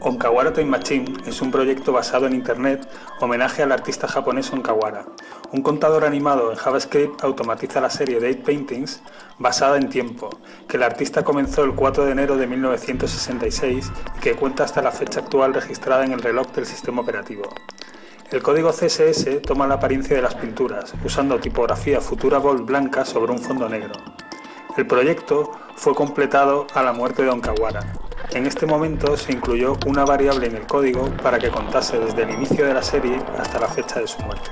Onkawara Time Machine es un proyecto basado en Internet, homenaje al artista japonés Onkawara. Un contador animado en JavaScript automatiza la serie de 8 paintings basada en tiempo, que el artista comenzó el 4 de enero de 1966 y que cuenta hasta la fecha actual registrada en el reloj del sistema operativo. El código CSS toma la apariencia de las pinturas, usando tipografía Futura Bold blanca sobre un fondo negro. El proyecto fue completado a la muerte de Onkawara. En este momento se incluyó una variable en el código para que contase desde el inicio de la serie hasta la fecha de su muerte.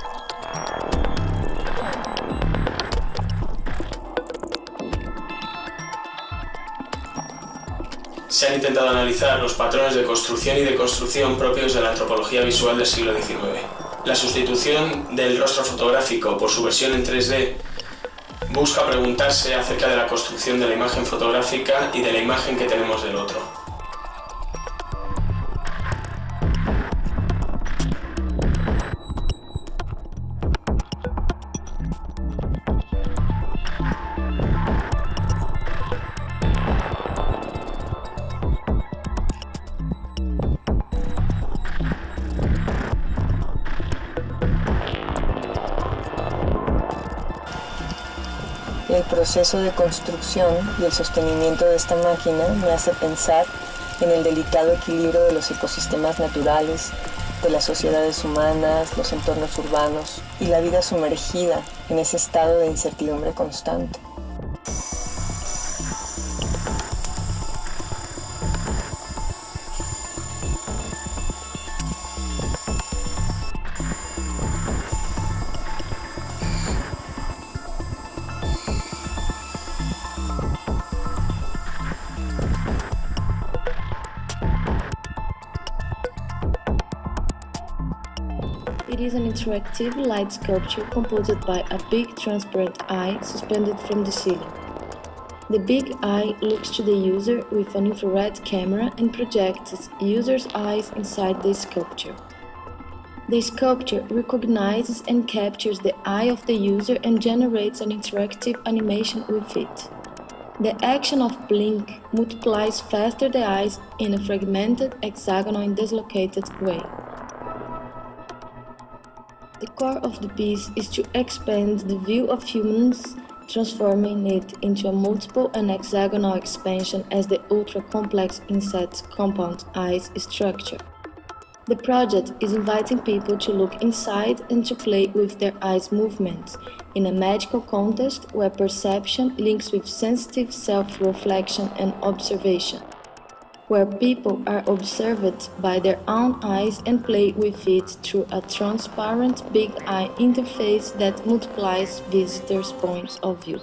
Se han intentado analizar los patrones de construcción y deconstrucción propios de la antropología visual del siglo XIX. La sustitución del rostro fotográfico por su versión en 3D busca preguntarse acerca de la construcción de la imagen fotográfica y de la imagen que tenemos del otro. El proceso de construcción y el sostenimiento de esta máquina me hace pensar en el delicado equilibrio de los ecosistemas naturales, de las sociedades humanas, los entornos urbanos y la vida sumergida en ese estado de incertidumbre constante. It is an interactive light sculpture composed by a big transparent eye suspended from the ceiling. The big eye looks to the user with an infrared camera and projects user's eyes inside the sculpture. The sculpture recognizes and captures the eye of the user and generates an interactive animation with it. The action of blink multiplies faster the eyes in a fragmented, hexagonal and dislocated way. The core of the piece is to expand the view of humans, transforming it into a multiple and hexagonal expansion as the ultra-complex insect compound eyes structure. The project is inviting people to look inside and to play with their eyes' movements in a magical contest where perception links with sensitive self-reflection and observation, where people are observed by their own eyes and play with it through a transparent big eye interface that multiplies visitors' points of view.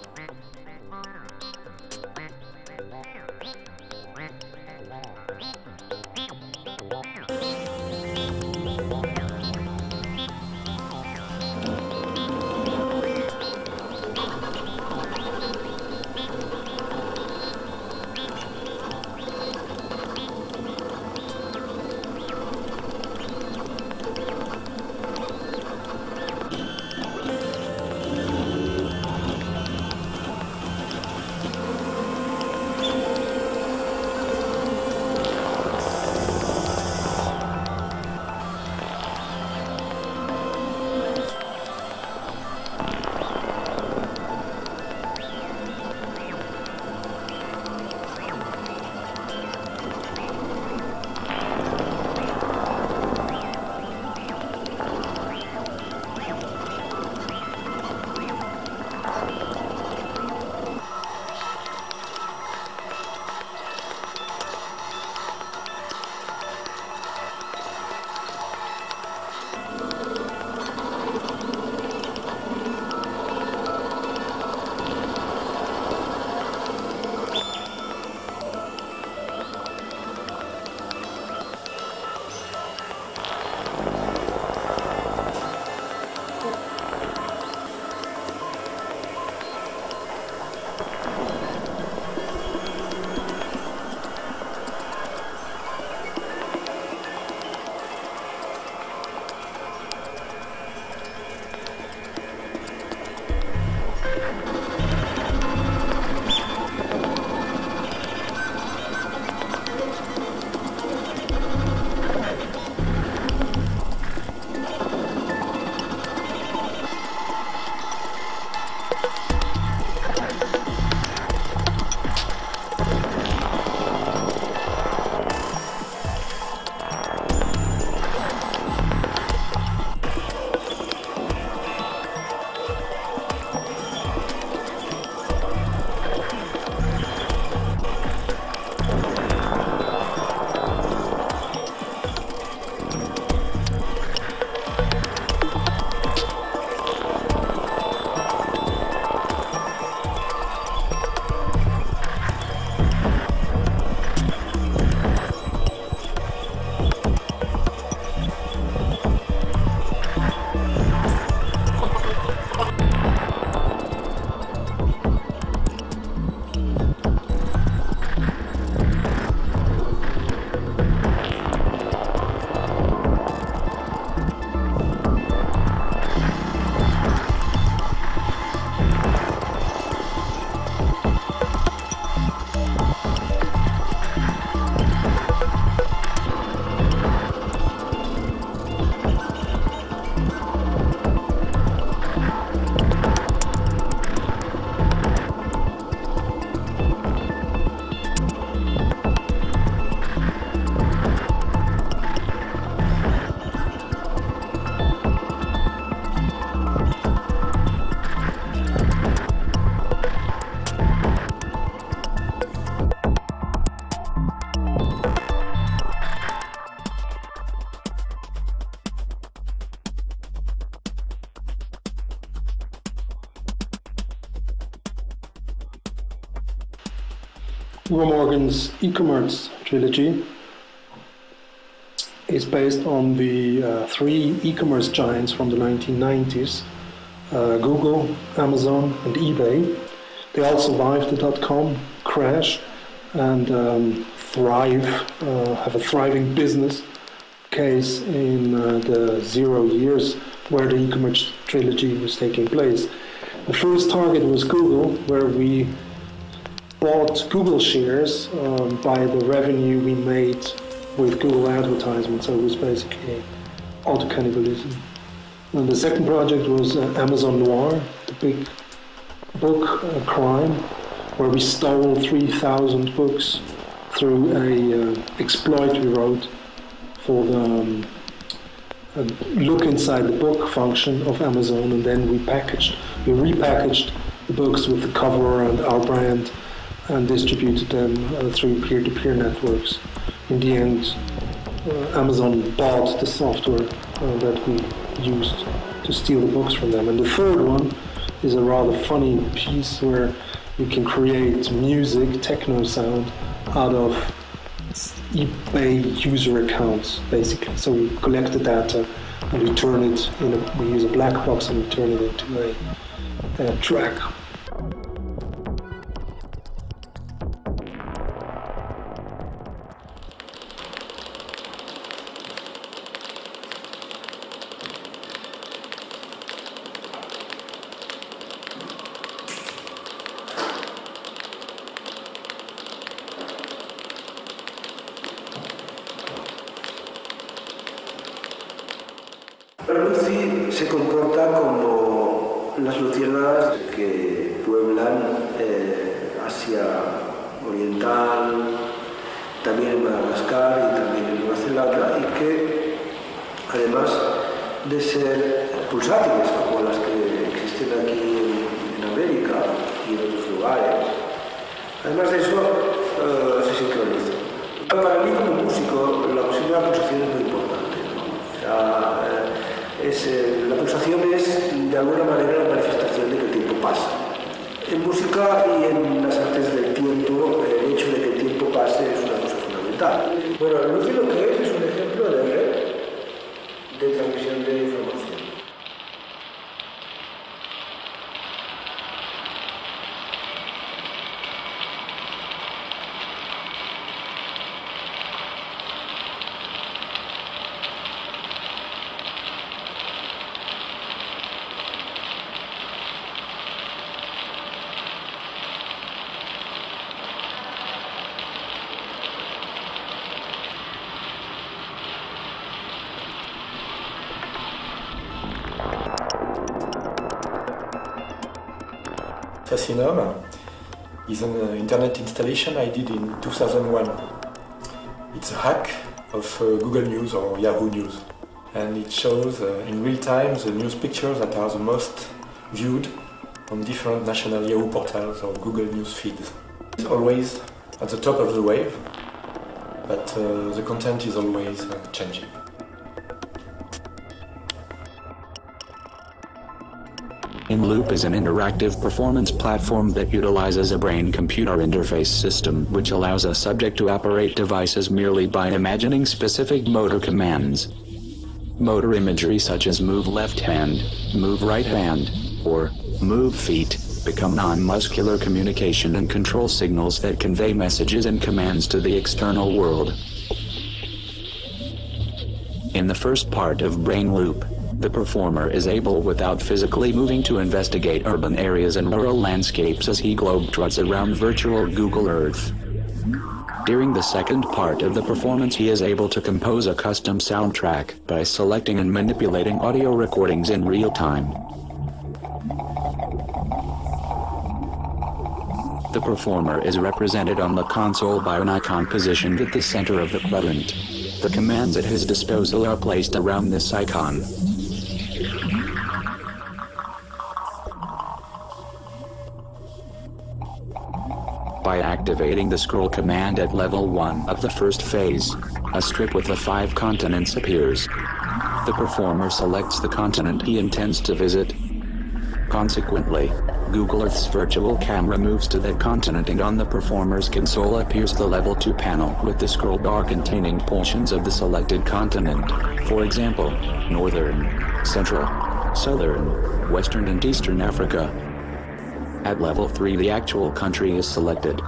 Morgan's e-commerce trilogy is based on the three e-commerce giants from the 1990s, Google, Amazon, and eBay. They all survived the dot-com crash and have a thriving business case in the 0 years where the e-commerce trilogy was taking place. The first target was Google, where we bought Google shares by the revenue we made with Google advertisements, so it was basically auto-cannibalism. And the second project was Amazon Noir, the big book crime, where we stole 3,000 books through a exploit we wrote for the look inside the book function of Amazon, and then we repackaged the books with the cover and our brand and distributed them through peer-to-peer networks. In the end, Amazon bought the software that we used to steal the books from them. And the third one is a rather funny piece where you can create music, techno sound, out of eBay user accounts, basically. So we collect the data and we turn it we use a black box and we turn it into a track. Lucy se comporta como las luciérnagas que pueblan Asia Oriental, también en Madagascar y también en Nueva Zelanda, y que además de ser pulsátiles como las que existen aquí en América y en otros lugares, además de eso se sincronizan. Para mí como músico la cuestión de la pulsación es muy importante, ¿no? O sea, la pulsación es de alguna manera la manifestación de que el tiempo pasa. En música y en las artes del tiempo, el hecho de que el tiempo pase es una cosa fundamental. Bueno, Lucy lo que es un ejemplo de red de transmisión de información. Fascinum is an internet installation I did in 2001. It's a hack of Google News or Yahoo News, and it shows in real time the news pictures that are the most viewed on different national Yahoo portals or Google News feeds. It's always at the top of the wave, but the content is always changing. Loop is an interactive performance platform that utilizes a brain-computer interface system which allows a subject to operate devices merely by imagining specific motor commands. Motor imagery such as move left hand, move right hand, or move feet become non-muscular communication and control signals that convey messages and commands to the external world. In the first part of Brain Loop, the performer is able without physically moving to investigate urban areas and rural landscapes as he globetrots around virtual Google Earth. During the second part of the performance he is able to compose a custom soundtrack by selecting and manipulating audio recordings in real time. The performer is represented on the console by an icon positioned at the center of the quadrant. The commands at his disposal are placed around this icon. By activating the scroll command at level 1 of the first phase, a strip with the 5 continents appears. The performer selects the continent he intends to visit. Consequently, Google Earth's virtual camera moves to that continent, and on the performer's console appears the Level 2 panel with the scroll bar containing portions of the selected continent. For example, Northern, Central, Southern, Western and Eastern Africa. At level 3 the actual country is selected.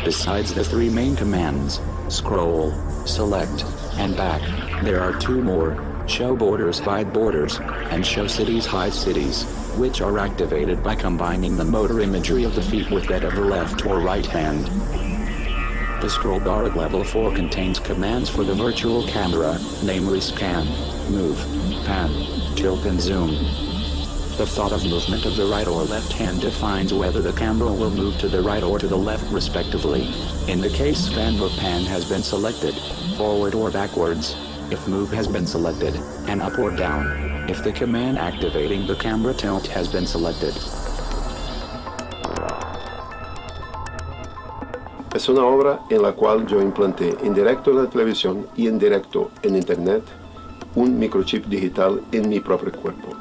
Besides the 3 main commands, scroll, select, and back, there are 2 more, show borders hide borders, and show cities hide cities, which are activated by combining the motor imagery of the feet with that of the left or right hand. The scroll bar at level 4 contains commands for the virtual camera, namely scan, move, pan, tilt and zoom. The thought of movement of the right or left hand defines whether the camera will move to the right or to the left respectively. In the case scan or pan has been selected, forward or backwards, if move has been selected, and up or down, if the command activating the camera tilt has been selected. Es una obra en la cual yo implanté en directo en la televisión y en directo en internet un microchip digital en mi propio cuerpo.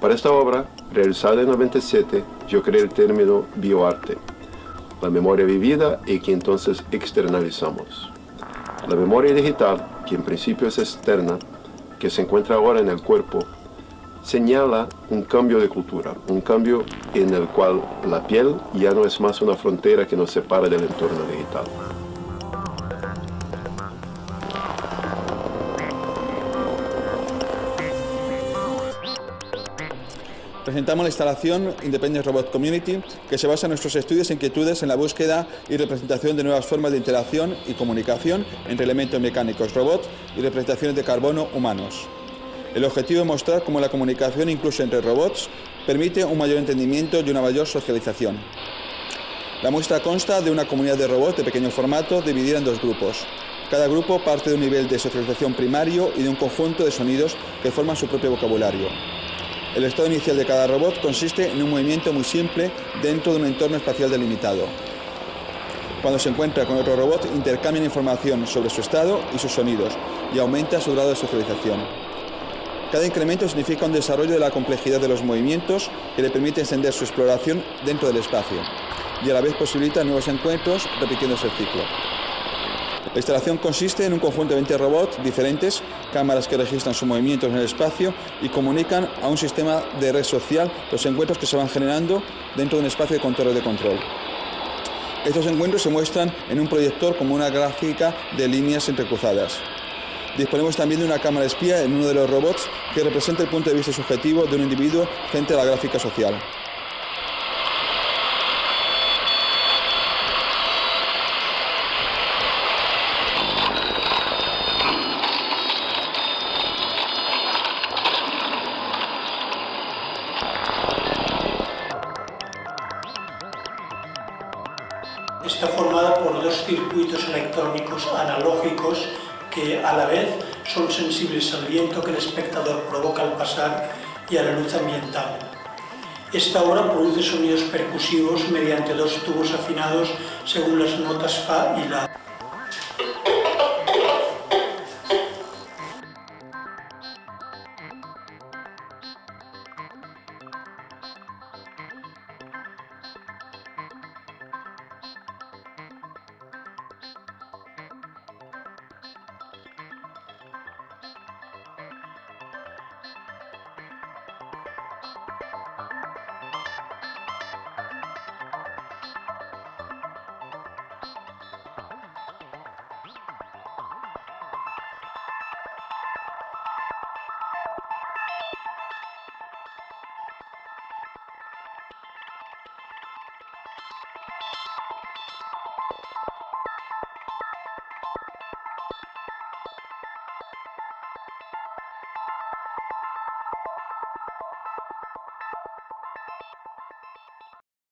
Para esta obra, realizada en 97, yo creé el término bioarte, la memoria vivida y que entonces externalizamos. La memoria digital, que en principio es externa, que se encuentra ahora en el cuerpo, señala un cambio de cultura, un cambio en el cual la piel ya no es más una frontera que nos separa del entorno digital. Presentamos la instalación Independent Robot Community, que se basa en nuestros estudios e inquietudes en la búsqueda y representación de nuevas formas de interacción y comunicación entre elementos mecánicos, robots y representaciones de carbono humanos. El objetivo es mostrar cómo la comunicación, incluso entre robots, permite un mayor entendimiento y una mayor socialización. La muestra consta de una comunidad de robots de pequeño formato dividida en 2 grupos. Cada grupo parte de un nivel de socialización primario y de un conjunto de sonidos que forman su propio vocabulario. El estado inicial de cada robot consiste en un movimiento muy simple dentro de un entorno espacial delimitado. Cuando se encuentra con otro robot, intercambian información sobre su estado y sus sonidos, y aumenta su grado de socialización. Cada incremento significa un desarrollo de la complejidad de los movimientos que le permite extender su exploración dentro del espacio, y a la vez posibilita nuevos encuentros repitiéndose el ciclo. La instalación consiste en un conjunto de 20 robots diferentes, cámaras que registran sus movimientos en el espacio y comunican a un sistema de red social los encuentros que se van generando dentro de un espacio de control. Estos encuentros se muestran en un proyector como una gráfica de líneas entrecruzadas. Disponemos también de una cámara espía en uno de los robots que representa el punto de vista subjetivo de un individuo frente a la gráfica social. Está formada por 2 circuitos electrónicos analógicos que a la vez son sensibles al viento que el espectador provoca al pasar y a la luz ambiental. Esta obra produce sonidos percusivos mediante 2 tubos afinados según las notas Fa y La.